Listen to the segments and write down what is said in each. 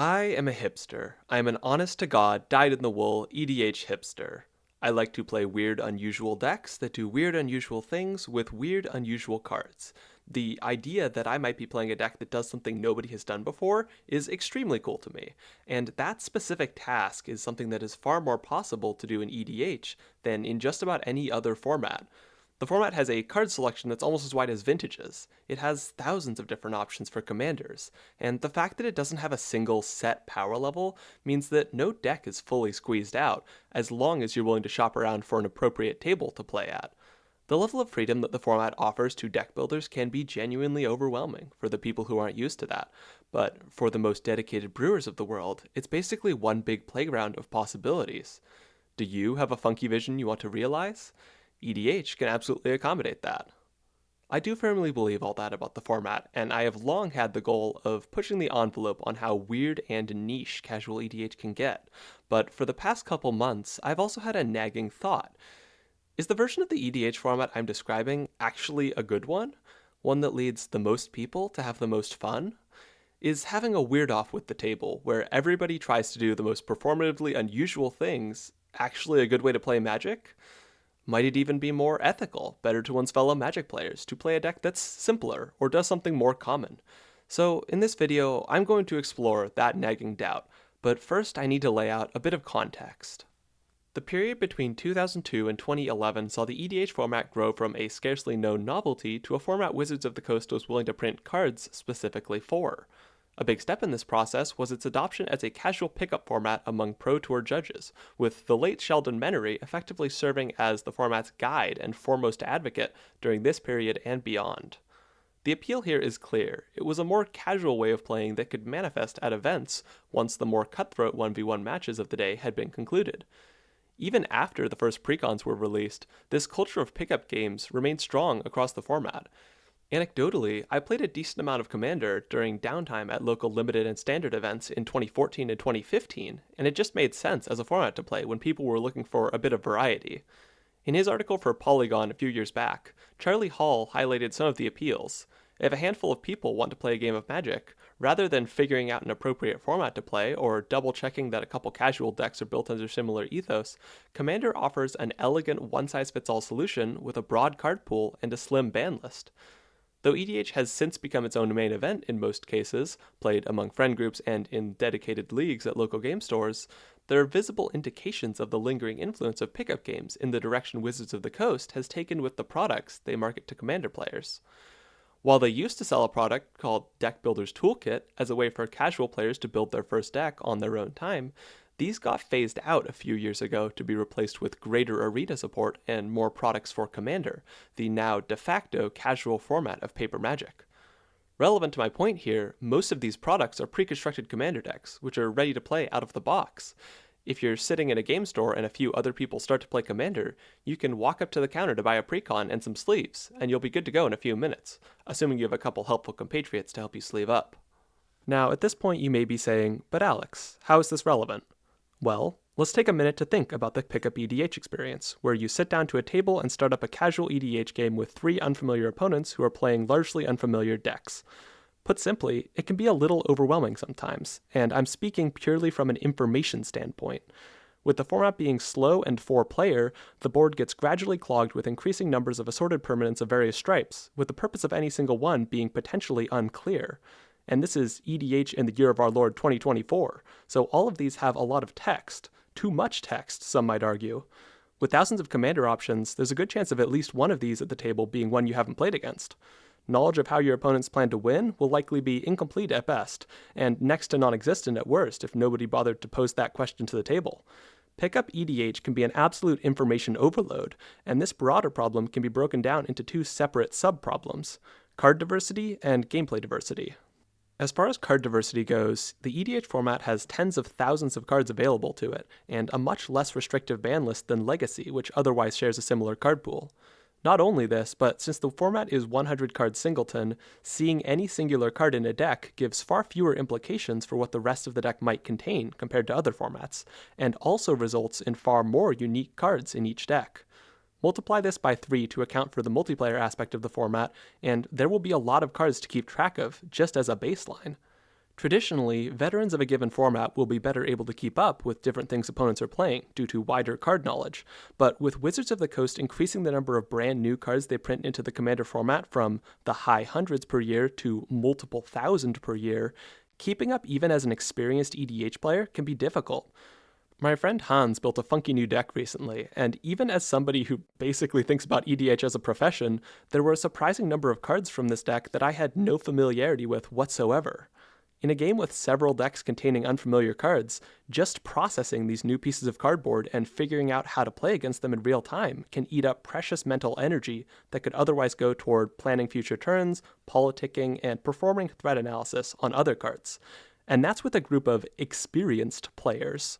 I am a hipster. I am an honest-to-God, dyed-in-the-wool EDH hipster. I like to play weird, unusual decks that do weird, unusual things with weird, unusual cards. The idea that I might be playing a deck that does something nobody has done before is extremely cool to me, and that specific task is something that is far more possible to do in EDH than in just about any other format. The format has a card selection that's almost as wide as Vintage's. It has thousands of different options for commanders, and the fact that it doesn't have a single set power level means that no deck is fully squeezed out, as long as you're willing to shop around for an appropriate table to play at. The level of freedom that the format offers to deck builders can be genuinely overwhelming for the people who aren't used to that, but for the most dedicated brewers of the world, it's basically one big playground of possibilities. Do you have a funky vision you want to realize? EDH can absolutely accommodate that. I do firmly believe all that about the format, and I have long had the goal of pushing the envelope on how weird and niche casual EDH can get, but for the past couple months, I've also had a nagging thought. Is the version of the EDH format I'm describing actually a good one? One that leads the most people to have the most fun? Is having a weird off with the table, where everybody tries to do the most performatively unusual things, actually a good way to play Magic? Might it even be more ethical, better to one's fellow Magic players, to play a deck that's simpler or does something more common? So in this video, I'm going to explore that nagging doubt, but first I need to lay out a bit of context. The period between 2002 and 2011 saw the EDH format grow from a scarcely known novelty to a format Wizards of the Coast was willing to print cards specifically for. A big step in this process was its adoption as a casual pickup format among Pro Tour judges, with the late Sheldon Menery effectively serving as the format's guide and foremost advocate during this period and beyond. The appeal here is clear. It was a more casual way of playing that could manifest at events once the more cutthroat 1v1 matches of the day had been concluded. Even after the first precons were released, this culture of pickup games remained strong across the format. Anecdotally, I played a decent amount of Commander during downtime at local limited and standard events in 2014 and 2015, and it just made sense as a format to play when people were looking for a bit of variety. In his article for Polygon a few years back, Charlie Hall highlighted some of the appeals. If a handful of people want to play a game of Magic, rather than figuring out an appropriate format to play or double-checking that a couple casual decks are built under similar ethos, Commander offers an elegant one-size-fits-all solution with a broad card pool and a slim ban list. Though EDH has since become its own main event in most cases, played among friend groups and in dedicated leagues at local game stores, there are visible indications of the lingering influence of pickup games in the direction Wizards of the Coast has taken with the products they market to Commander players. While they used to sell a product called Deck Builders Toolkit as a way for casual players to build their first deck on their own time, these got phased out a few years ago to be replaced with greater arena support and more products for Commander, the now de facto casual format of paper Magic. Relevant to my point here, most of these products are pre-constructed Commander decks, which are ready to play out of the box. If you're sitting in a game store and a few other people start to play Commander, you can walk up to the counter to buy a precon and some sleeves, and you'll be good to go in a few minutes, assuming you have a couple helpful compatriots to help you sleeve up. Now, at this point you may be saying, but Alex, how is this relevant? Well, let's take a minute to think about the pickup EDH experience, where you sit down to a table and start up a casual EDH game with 3 unfamiliar opponents who are playing largely unfamiliar decks. Put simply, it can be a little overwhelming sometimes, and I'm speaking purely from an information standpoint. With the format being slow and 4-player, the board gets gradually clogged with increasing numbers of assorted permanents of various stripes, with the purpose of any single one being potentially unclear. And this is EDH in the year of our Lord 2024, so all of these have a lot of text. Too much text, some might argue. With thousands of Commander options, there's a good chance of at least one of these at the table being one you haven't played against. Knowledge of how your opponents plan to win will likely be incomplete at best, and next to non-existent at worst if nobody bothered to pose that question to the table. Pickup EDH can be an absolute information overload, and this broader problem can be broken down into 2 separate sub-problems: card diversity and gameplay diversity. As far as card diversity goes, the EDH format has tens of thousands of cards available to it, and a much less restrictive ban list than Legacy, which otherwise shares a similar card pool. Not only this, but since the format is 100 card singleton, seeing any singular card in a deck gives far fewer implications for what the rest of the deck might contain compared to other formats, and also results in far more unique cards in each deck. Multiply this by 3 to account for the multiplayer aspect of the format, and there will be a lot of cards to keep track of, just as a baseline. Traditionally, veterans of a given format will be better able to keep up with different things opponents are playing due to wider card knowledge, but with Wizards of the Coast increasing the number of brand new cards they print into the Commander format from the high hundreds per year to multiple thousand per year, keeping up even as an experienced EDH player can be difficult. My friend Hans built a funky new deck recently, and even as somebody who basically thinks about EDH as a profession, there were a surprising number of cards from this deck that I had no familiarity with whatsoever. In a game with several decks containing unfamiliar cards, just processing these new pieces of cardboard and figuring out how to play against them in real time can eat up precious mental energy that could otherwise go toward planning future turns, politicking, and performing threat analysis on other cards. And that's with a group of experienced players.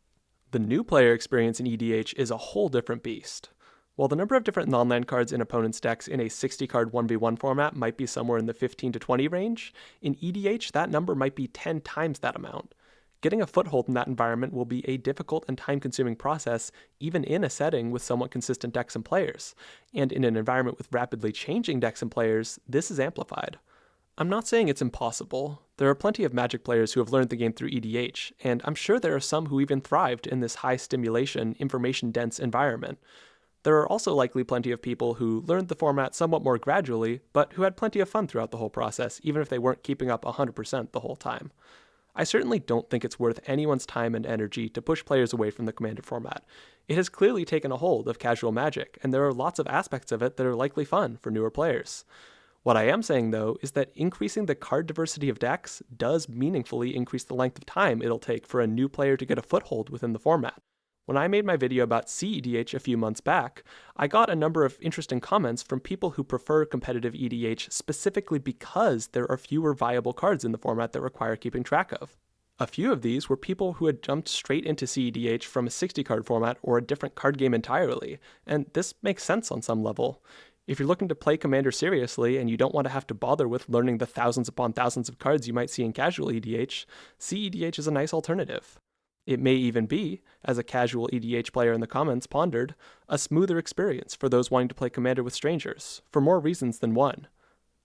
The new player experience in EDH is a whole different beast. While the number of different non-land cards in opponents' decks in a 60-card 1v1 format might be somewhere in the 15 to 20 range, in EDH that number might be 10 times that amount. Getting a foothold in that environment will be a difficult and time-consuming process even in a setting with somewhat consistent decks and players, and in an environment with rapidly changing decks and players, this is amplified. I'm not saying it's impossible. There are plenty of Magic players who have learned the game through EDH, and I'm sure there are some who even thrived in this high-stimulation, information-dense environment. There are also likely plenty of people who learned the format somewhat more gradually, but who had plenty of fun throughout the whole process, even if they weren't keeping up 100% the whole time. I certainly don't think it's worth anyone's time and energy to push players away from the Commander format. It has clearly taken a hold of casual Magic, and there are lots of aspects of it that are likely fun for newer players. What I am saying, though, is that increasing the card diversity of decks does meaningfully increase the length of time it'll take for a new player to get a foothold within the format. When I made my video about CEDH a few months back, I got a number of interesting comments from people who prefer competitive EDH specifically because there are fewer viable cards in the format that require keeping track of. A few of these were people who had jumped straight into CEDH from a 60-card format or a different card game entirely, and this makes sense on some level. If you're looking to play Commander seriously and you don't want to have to bother with learning the thousands upon thousands of cards you might see in casual EDH, CEDH is a nice alternative. It may even be, as a casual EDH player in the comments pondered, a smoother experience for those wanting to play Commander with strangers, for more reasons than one.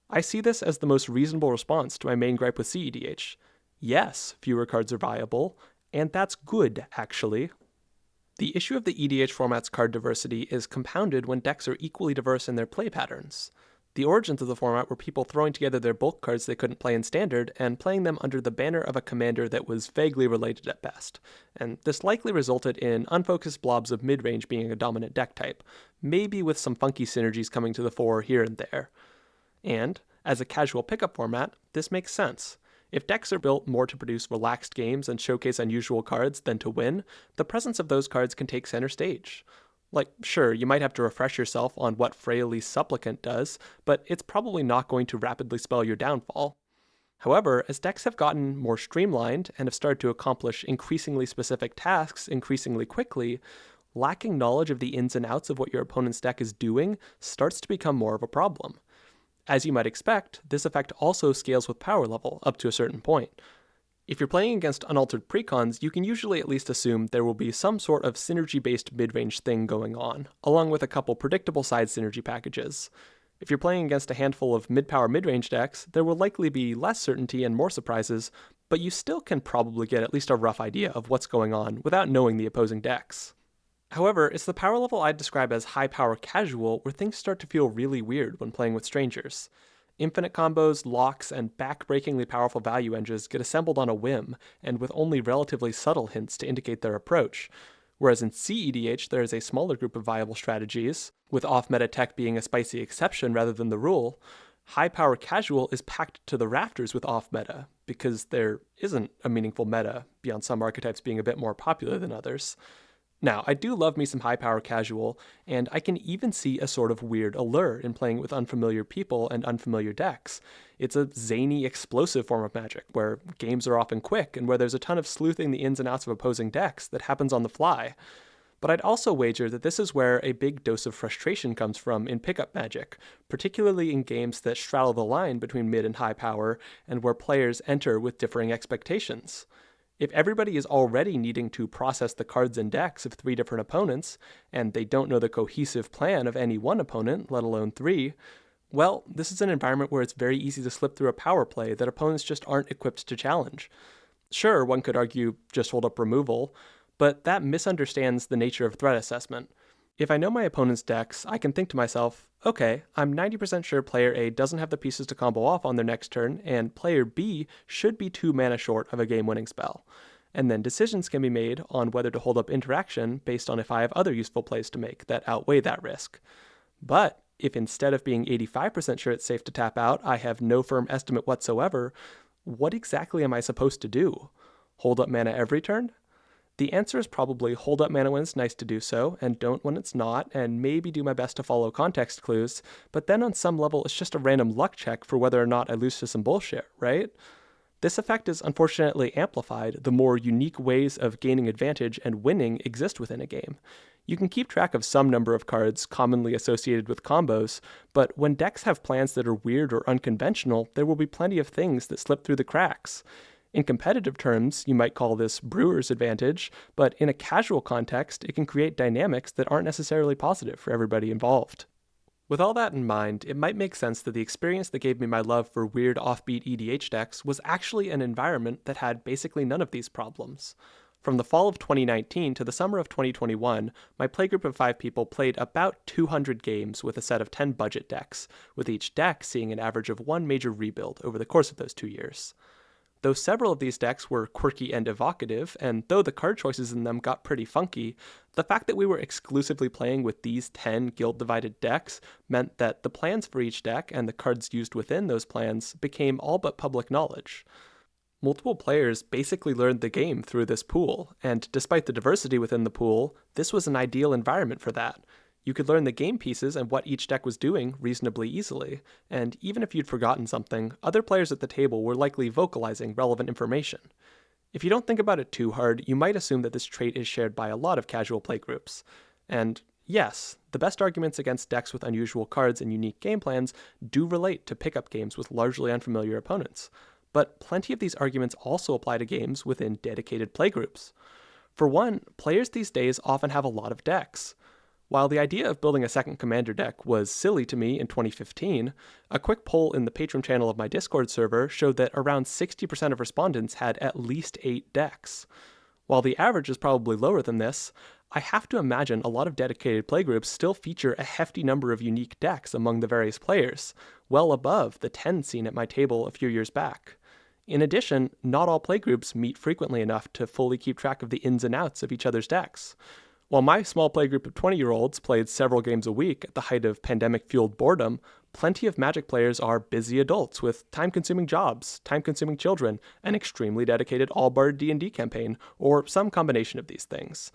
I see this as the most reasonable response to my main gripe with CEDH. Yes, fewer cards are viable, and that's good, actually. The issue of the EDH format's card diversity is compounded when decks are equally diverse in their play patterns. The origins of the format were people throwing together their bulk cards they couldn't play in Standard and playing them under the banner of a commander that was vaguely related at best, and this likely resulted in unfocused blobs of mid-range being a dominant deck type, maybe with some funky synergies coming to the fore here and there. And, as a casual pickup format, this makes sense. If decks are built more to produce relaxed games and showcase unusual cards than to win, the presence of those cards can take center stage. Like, sure, you might have to refresh yourself on what Freyalise Supplicant does, but it's probably not going to rapidly spell your downfall. However, as decks have gotten more streamlined and have started to accomplish increasingly specific tasks increasingly quickly, lacking knowledge of the ins and outs of what your opponent's deck is doing starts to become more of a problem. As you might expect, this effect also scales with power level up to a certain point. If you're playing against unaltered precons, you can usually at least assume there will be some sort of synergy-based mid-range thing going on, along with a couple predictable side synergy packages. If you're playing against a handful of mid-power mid-range decks, there will likely be less certainty and more surprises, but you still can probably get at least a rough idea of what's going on without knowing the opposing decks. However, it's the power level I'd describe as high-power casual where things start to feel really weird when playing with strangers. Infinite combos, locks, and back-breakingly powerful value engines get assembled on a whim, and with only relatively subtle hints to indicate their approach. Whereas in CEDH, there is a smaller group of viable strategies, with off-meta tech being a spicy exception rather than the rule. High-power casual is packed to the rafters with off-meta, because there isn't a meaningful meta, beyond some archetypes being a bit more popular than others. Now, I do love me some high-power casual, and I can even see a sort of weird allure in playing with unfamiliar people and unfamiliar decks. It's a zany, explosive form of Magic, where games are often quick and where there's a ton of sleuthing the ins and outs of opposing decks that happens on the fly. But I'd also wager that this is where a big dose of frustration comes from in pickup Magic, particularly in games that straddle the line between mid and high power, and where players enter with differing expectations. If everybody is already needing to process the cards and decks of 3 different opponents, and they don't know the cohesive plan of any one opponent, let alone 3, Well, this is an environment where it's very easy to slip through a power play that opponents just aren't equipped to challenge. Sure, one could argue just hold up removal, but that misunderstands the nature of threat assessment. If I know my opponent's decks, I can think to myself, okay, I'm 90% sure player A doesn't have the pieces to combo off on their next turn, and player B should be 2 mana short of a game-winning spell. And then decisions can be made on whether to hold up interaction based on if I have other useful plays to make that outweigh that risk. But if instead of being 85% sure it's safe to tap out, I have no firm estimate whatsoever, what exactly am I supposed to do? Hold up mana every turn? The answer is probably hold up mana when it's nice to do so, and don't when it's not, and maybe do my best to follow context clues, but then on some level it's just a random luck check for whether or not I lose to some bullshit, right? This effect is unfortunately amplified the more unique ways of gaining advantage and winning exist within a game. You can keep track of some number of cards commonly associated with combos, but when decks have plans that are weird or unconventional, there will be plenty of things that slip through the cracks. In competitive terms, you might call this brewer's advantage, but in a casual context, it can create dynamics that aren't necessarily positive for everybody involved. With all that in mind, it might make sense that the experience that gave me my love for weird offbeat EDH decks was actually an environment that had basically none of these problems. From the fall of 2019 to the summer of 2021, my playgroup of 5 people played about 200 games with a set of 10 budget decks, with each deck seeing an average of 1 major rebuild over the course of those 2 years. Though several of these decks were quirky and evocative, and though the card choices in them got pretty funky, the fact that we were exclusively playing with these 10 guild-divided decks meant that the plans for each deck and the cards used within those plans became all but public knowledge. Multiple players basically learned the game through this pool, and despite the diversity within the pool, this was an ideal environment for that. You could learn the game pieces and what each deck was doing reasonably easily, and even if you'd forgotten something, other players at the table were likely vocalizing relevant information. If you don't think about it too hard, you might assume that this trait is shared by a lot of casual playgroups. And yes, the best arguments against decks with unusual cards and unique game plans do relate to pickup games with largely unfamiliar opponents, but plenty of these arguments also apply to games within dedicated playgroups. For one, players these days often have a lot of decks. While the idea of building a second commander deck was silly to me in 2015, a quick poll in the Patreon channel of my Discord server showed that around 60% of respondents had at least 8 decks. While the average is probably lower than this, I have to imagine a lot of dedicated playgroups still feature a hefty number of unique decks among the various players, well above the 10 seen at my table a few years back. In addition, not all playgroups meet frequently enough to fully keep track of the ins and outs of each other's decks. While my small playgroup of 20-year-olds played several games a week at the height of pandemic-fueled boredom, plenty of Magic players are busy adults with time-consuming jobs, time-consuming children, an extremely dedicated all-bard D&D campaign, or some combination of these things.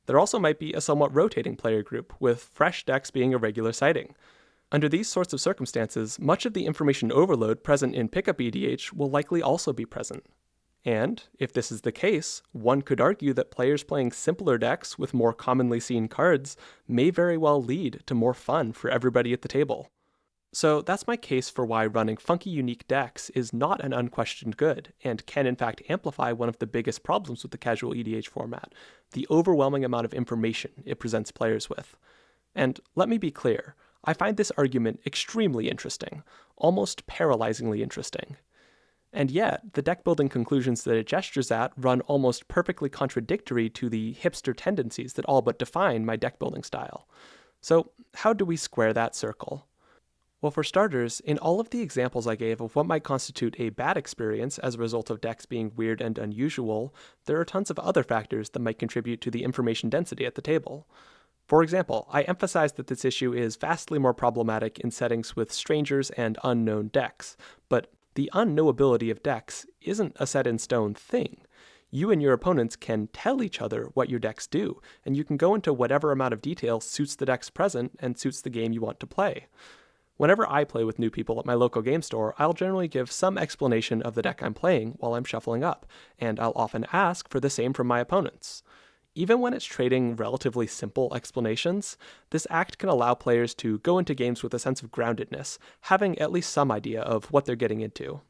There also might be a somewhat rotating player group, with fresh decks being a regular sighting. Under these sorts of circumstances, much of the information overload present in pickup EDH will likely also be present. And, if this is the case, one could argue that players playing simpler decks with more commonly seen cards may very well lead to more fun for everybody at the table. So that's my case for why running funky unique decks is not an unquestioned good, and can in fact amplify one of the biggest problems with the casual EDH format, the overwhelming amount of information it presents players with. And let me be clear, I find this argument extremely interesting, almost paralyzingly interesting. And yet, the deck building conclusions that it gestures at run almost perfectly contradictory to the hipster tendencies that all but define my deck building style. So, how do we square that circle? Well, for starters, in all of the examples I gave of what might constitute a bad experience as a result of decks being weird and unusual, there are tons of other factors that might contribute to the information density at the table. For example, I emphasized that this issue is vastly more problematic in settings with strangers and unknown decks, but the unknowability of decks isn't a set-in-stone thing. You and your opponents can tell each other what your decks do, and you can go into whatever amount of detail suits the decks present and suits the game you want to play. Whenever I play with new people at my local game store, I'll generally give some explanation of the deck I'm playing while I'm shuffling up, and I'll often ask for the same from my opponents. Even when it's trading relatively simple explanations, this act can allow players to go into games with a sense of groundedness, having at least some idea of what they're getting into.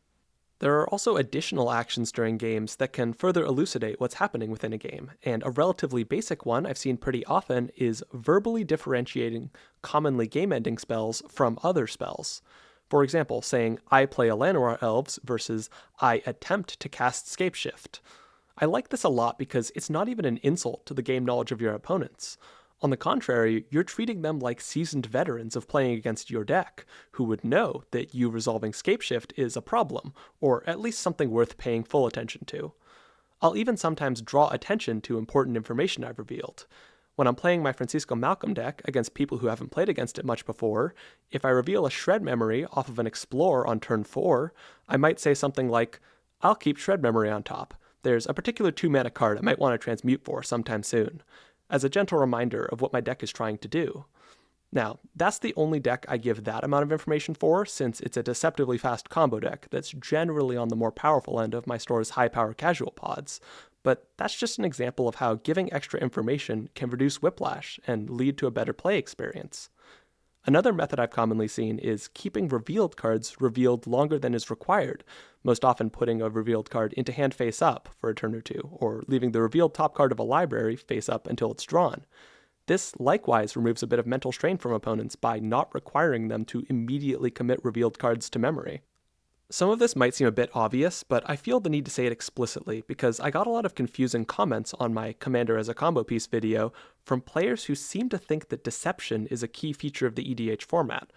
There are also additional actions during games that can further elucidate what's happening within a game, and a relatively basic one I've seen pretty often is verbally differentiating commonly game-ending spells from other spells. For example, saying, I play a Llanowar Elves versus I attempt to cast Scapeshift. I like this a lot because it's not even an insult to the game knowledge of your opponents. On the contrary, you're treating them like seasoned veterans of playing against your deck, who would know that you resolving Scapeshift is a problem, or at least something worth paying full attention to. I'll even sometimes draw attention to important information I've revealed. When I'm playing my Francisco Malcolm deck against people who haven't played against it much before, if I reveal a Shred Memory off of an Explore on turn 4, I might say something like, I'll keep Shred Memory on top. There's a particular 2-mana card I might want to transmute for sometime soon, as a gentle reminder of what my deck is trying to do. Now, that's the only deck I give that amount of information for, since it's a deceptively fast combo deck that's generally on the more powerful end of my store's high-power casual pods, but that's just an example of how giving extra information can reduce whiplash and lead to a better play experience. Another method I've commonly seen is keeping revealed cards revealed longer than is required, most often putting a revealed card into hand face up for a turn or two, or leaving the revealed top card of a library face up until it's drawn. This likewise removes a bit of mental strain from opponents by not requiring them to immediately commit revealed cards to memory. Some of this might seem a bit obvious, but I feel the need to say it explicitly because I got a lot of confusing comments on my Commander as a Combo Piece video from players who seem to think that deception is a key feature of the EDH format.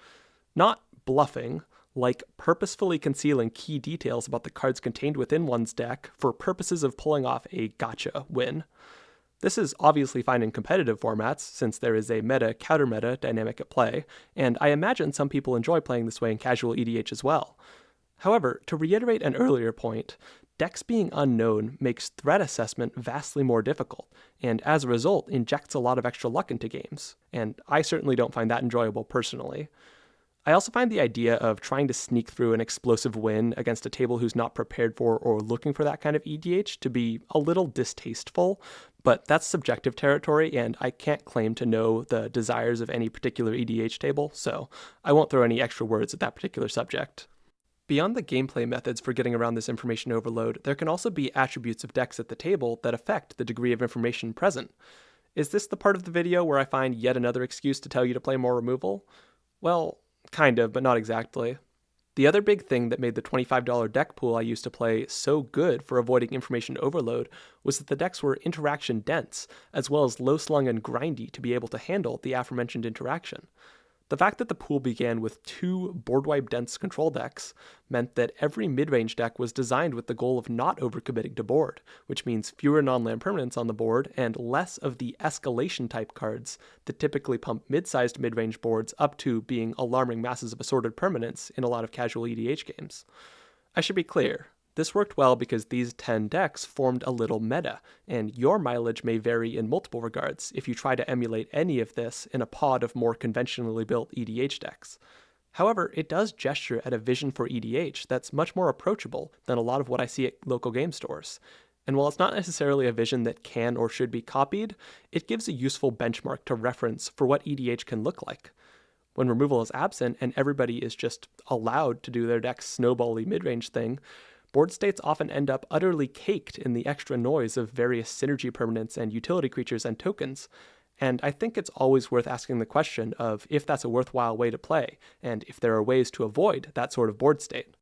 Not bluffing, like purposefully concealing key details about the cards contained within one's deck for purposes of pulling off a gotcha win. This is obviously fine in competitive formats, since there is a meta-counter-meta dynamic at play, and I imagine some people enjoy playing this way in casual EDH as well. However, to reiterate an earlier point, decks being unknown makes threat assessment vastly more difficult, and as a result injects a lot of extra luck into games, and I certainly don't find that enjoyable personally. I also find the idea of trying to sneak through an explosive win against a table who's not prepared for or looking for that kind of EDH to be a little distasteful, but that's subjective territory, and I can't claim to know the desires of any particular EDH table, so I won't throw any extra words at that particular subject. Beyond the gameplay methods for getting around this information overload, there can also be attributes of decks at the table that affect the degree of information present. Is this the part of the video where I find yet another excuse to tell you to play more removal? Well, kind of, but not exactly. The other big thing that made the $25 deck pool I used to play so good for avoiding information overload was that the decks were interaction dense, as well as low slung and grindy to be able to handle the aforementioned interaction. The fact that the pool began with 2 board-wipe dense control decks meant that every mid-range deck was designed with the goal of not overcommitting to board, which means fewer non-land permanents on the board and less of the escalation-type cards that typically pump mid-sized mid-range boards up to being alarming masses of assorted permanents in a lot of casual EDH games. I should be clear. This worked well because these 10 decks formed a little meta, and your mileage may vary in multiple regards if you try to emulate any of this in a pod of more conventionally built EDH decks. However, it does gesture at a vision for EDH that's much more approachable than a lot of what I see at local game stores. And while it's not necessarily a vision that can or should be copied, it gives a useful benchmark to reference for what EDH can look like. When removal is absent and everybody is just allowed to do their deck's snowball-y mid-range thing, board states often end up utterly caked in the extra noise of various synergy permanents and utility creatures and tokens, and I think it's always worth asking the question of if that's a worthwhile way to play, and if there are ways to avoid that sort of board state.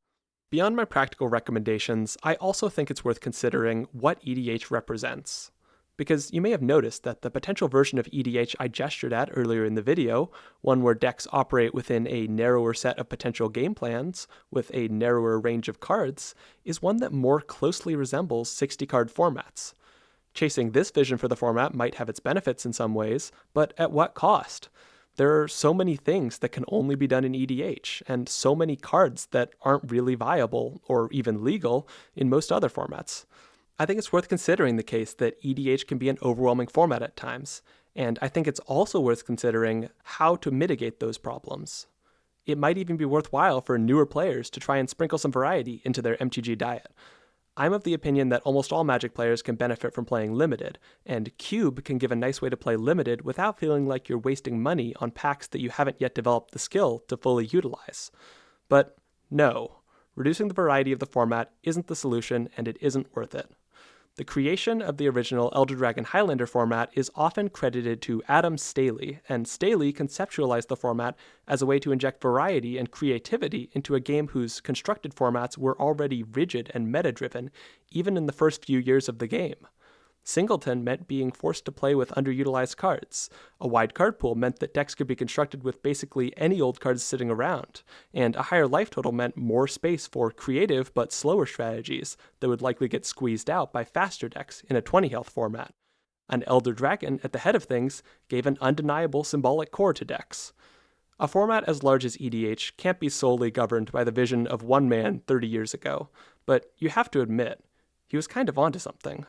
Beyond my practical recommendations, I also think it's worth considering what EDH represents. Because you may have noticed that the potential version of EDH I gestured at earlier in the video, one where decks operate within a narrower set of potential game plans, with a narrower range of cards, is one that more closely resembles 60-card formats. Chasing this vision for the format might have its benefits in some ways, but at what cost? There are so many things that can only be done in EDH, and so many cards that aren't really viable, or even legal, in most other formats. I think it's worth considering the case that EDH can be an overwhelming format at times, and I think it's also worth considering how to mitigate those problems. It might even be worthwhile for newer players to try and sprinkle some variety into their MTG diet. I'm of the opinion that almost all Magic players can benefit from playing Limited, and Cube can give a nice way to play Limited without feeling like you're wasting money on packs that you haven't yet developed the skill to fully utilize. But no. Reducing the variety of the format isn't the solution, and it isn't worth it. The creation of the original Elder Dragon Highlander format is often credited to Adam Staley, and Staley conceptualized the format as a way to inject variety and creativity into a game whose constructed formats were already rigid and meta-driven, even in the first few years of the game. Singleton meant being forced to play with underutilized cards. A wide card pool meant that decks could be constructed with basically any old cards sitting around, and a higher life total meant more space for creative but slower strategies that would likely get squeezed out by faster decks in a 20 health format. An Elder Dragon at the head of things gave an undeniable symbolic core to decks. A format as large as EDH can't be solely governed by the vision of one man 30 years ago, but you have to admit, he was kind of onto something.